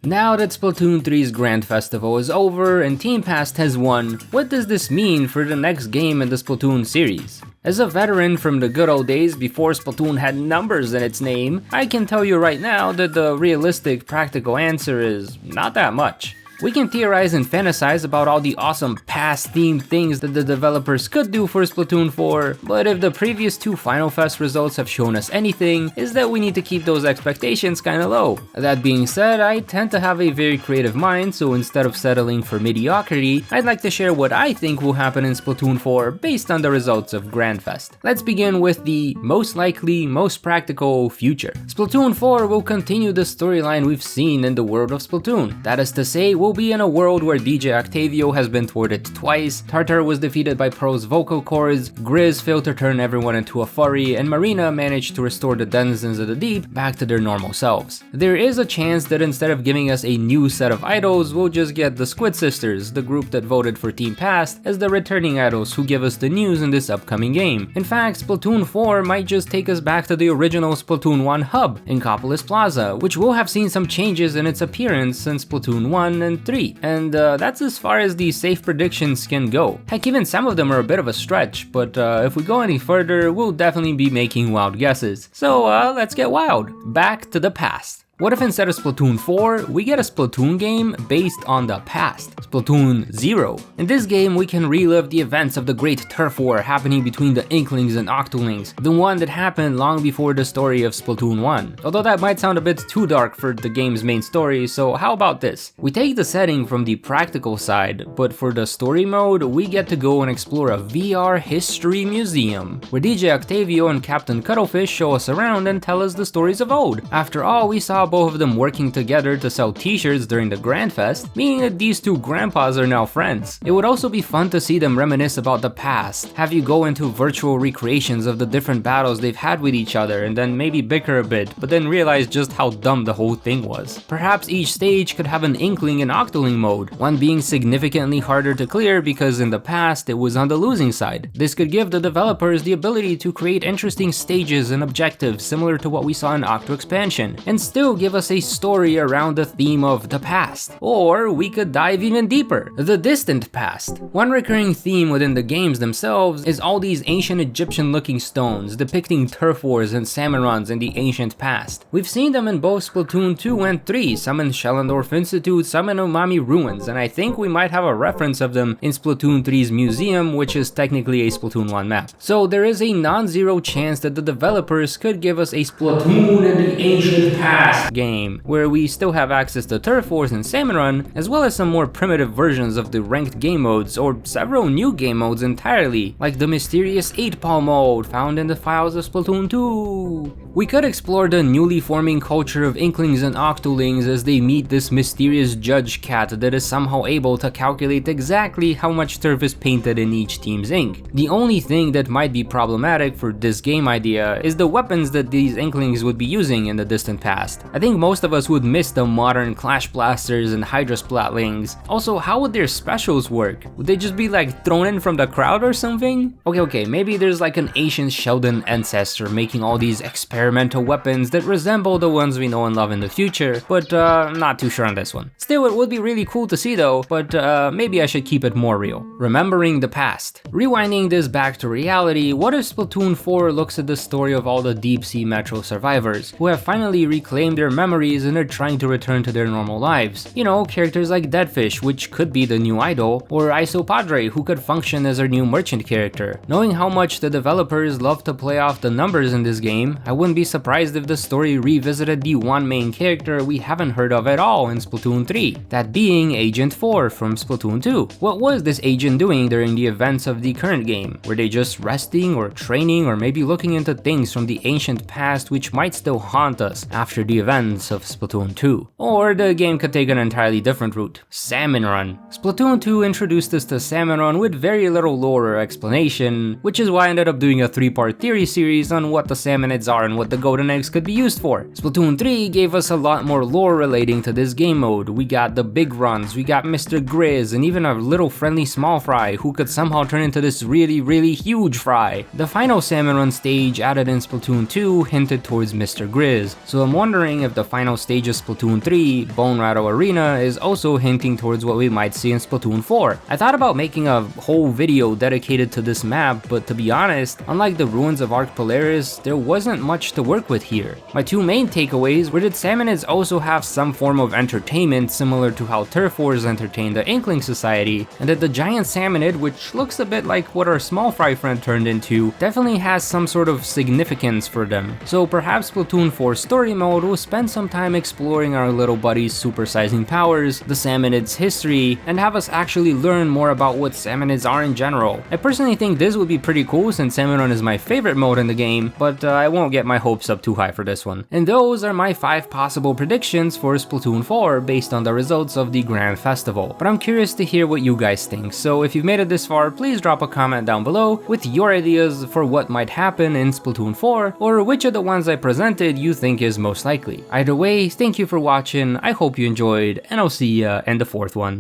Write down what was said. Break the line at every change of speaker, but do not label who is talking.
Now that Splatoon 3's Grandfestival is over and Team Past has won, what does this mean for the next game in the Splatoon series? As a veteran from the good old days before Splatoon had numbers in its name, I can tell you right now that the realistic, practical answer is not that much. We can theorize and fantasize about all the awesome past-themed things that the developers could do for Splatoon 4, but if the previous two Final Fest results have shown us anything, is that we need to keep those expectations kinda low. That being said, I tend to have a very creative mind, so instead of settling for mediocrity, I'd like to share what I think will happen in Splatoon 4 based on the results of Grandfest. Let's begin with the most likely, most practical future. Splatoon 4 will continue the storyline we've seen in the world of Splatoon. That is to say, we'll be in a world where DJ Octavio has been thwarted twice, Tartar was defeated by Pro's vocal cords, Grizz failed to turn everyone into a furry, and Marina managed to restore the denizens of the deep back to their normal selves. There is a chance that instead of giving us a new set of idols, we'll just get the Squid Sisters, the group that voted for Team Past, as the returning idols who give us the news in this upcoming game. In fact, Splatoon 4 might just take us back to the original Splatoon 1 hub in Copolis Plaza, which will have seen some changes in its appearance since Splatoon 1 and 3, and that's as far as the safe predictions can go. Heck, even some of them are a bit of a stretch, but if we go any further, we'll definitely be making wild guesses. So let's get wild. Back to the past. What if instead of Splatoon 4, we get a Splatoon game based on the past, Splatoon 0? In this game, we can relive the events of the Great Turf War happening between the Inklings and Octolings, the one that happened long before the story of Splatoon 1. Although that might sound a bit too dark for the game's main story, so how about this? We take the setting from the practical side, but for the story mode, we get to go and explore a VR history museum, where DJ Octavio and Captain Cuttlefish show us around and tell us the stories of old. After all, we saw both of them working together to sell t-shirts during the Grandfest, meaning that these two grandpas are now friends. It would also be fun to see them reminisce about the past, have you go into virtual recreations of the different battles they've had with each other and then maybe bicker a bit, but then realize just how dumb the whole thing was. Perhaps each stage could have an Inkling and Octoling mode, one being significantly harder to clear because in the past it was on the losing side. This could give the developers the ability to create interesting stages and objectives similar to what we saw in Octo Expansion, and still give us a story around the theme of the past. Or we could dive even deeper, the distant past. One recurring theme within the games themselves is all these ancient Egyptian looking stones depicting turf wars and salmon runs in the ancient past. We've seen them in both Splatoon 2 and 3, some in Schellendorf Institute, some in Umami Ruins, and I think we might have a reference of them in Splatoon 3's museum, which is technically a Splatoon 1 map. So there is a non-zero chance that the developers could give us a Splatoon in the ancient past game, where we still have access to Turf Wars and Salmon Run, as well as some more primitive versions of the ranked game modes, or several new game modes entirely, like the mysterious 8-ball mode found in the files of Splatoon 2. We could explore the newly forming culture of Inklings and Octolings as they meet this mysterious judge cat that is somehow able to calculate exactly how much turf is painted in each team's ink. The only thing that might be problematic for this game idea is the weapons that these Inklings would be using in the distant past. I think most of us would miss the modern Clash Blasters and Hydra Splatlings. Also, how would their specials work? Would they just be like thrown in from the crowd or something? Okay, maybe there's like an ancient Sheldon ancestor making all these experimental weapons that resemble the ones we know and love in the future, but not too sure on this one. Still, it would be really cool to see though, but maybe I should keep it more real. Remembering the past. Rewinding this back to reality, what if Splatoon 4 looks at the story of all the deep sea metro survivors who have finally reclaimed their memories and are trying to return to their normal lives? You know, characters like Deadfish, which could be the new idol, or Isopadre, who could function as our new merchant character. Knowing how much the developers love to play off the numbers in this game, I wouldn't be surprised if the story revisited the one main character we haven't heard of at all in Splatoon 3, that being Agent 4 from Splatoon 2. What was this agent doing during the events of the current game? Were they just resting or training, or maybe looking into things from the ancient past which might still haunt us after the events of Splatoon 2? Or the game could take an entirely different route. Salmon Run. Splatoon 2 introduced us to Salmon Run with very little lore or explanation, which is why I ended up doing a 3-part theory series on what the Salmonids are and what the golden eggs could be used for. Splatoon 3 gave us a lot more lore relating to this game mode. We got the big runs, we got Mr. Grizz, and even a little friendly small fry who could somehow turn into this really huge fry. The final Salmon Run stage added in Splatoon 2 hinted towards Mr. Grizz, so I'm wondering wondering if the final stage of Splatoon 3, Bone Rattle Arena, is also hinting towards what we might see in Splatoon 4. I thought about making a whole video dedicated to this map, but to be honest, unlike the ruins of Arc Polaris, there wasn't much to work with here. My two main takeaways were that Salmonids also have some form of entertainment similar to how Turf Wars entertained the Inkling Society, and that the giant Salmonid, which looks a bit like what our small fry friend turned into, definitely has some sort of significance for them. So perhaps Splatoon 4 story mode will spend some time exploring our little buddy's supersizing powers, the Salmonid's history, and have us actually learn more about what Salmonids are in general. I personally think this would be pretty cool since Salmon Run is my favorite mode in the game, but I won't get my hopes up too high for this one. And those are my 5 possible predictions for Splatoon 4 based on the results of the Grandfestival. But I'm curious to hear what you guys think, so if you've made it this far, please drop a comment down below with your ideas for what might happen in Splatoon 4, or which of the ones I presented you think is most likely. Either way, thank you for watching, I hope you enjoyed, and I'll see ya in the 4th one.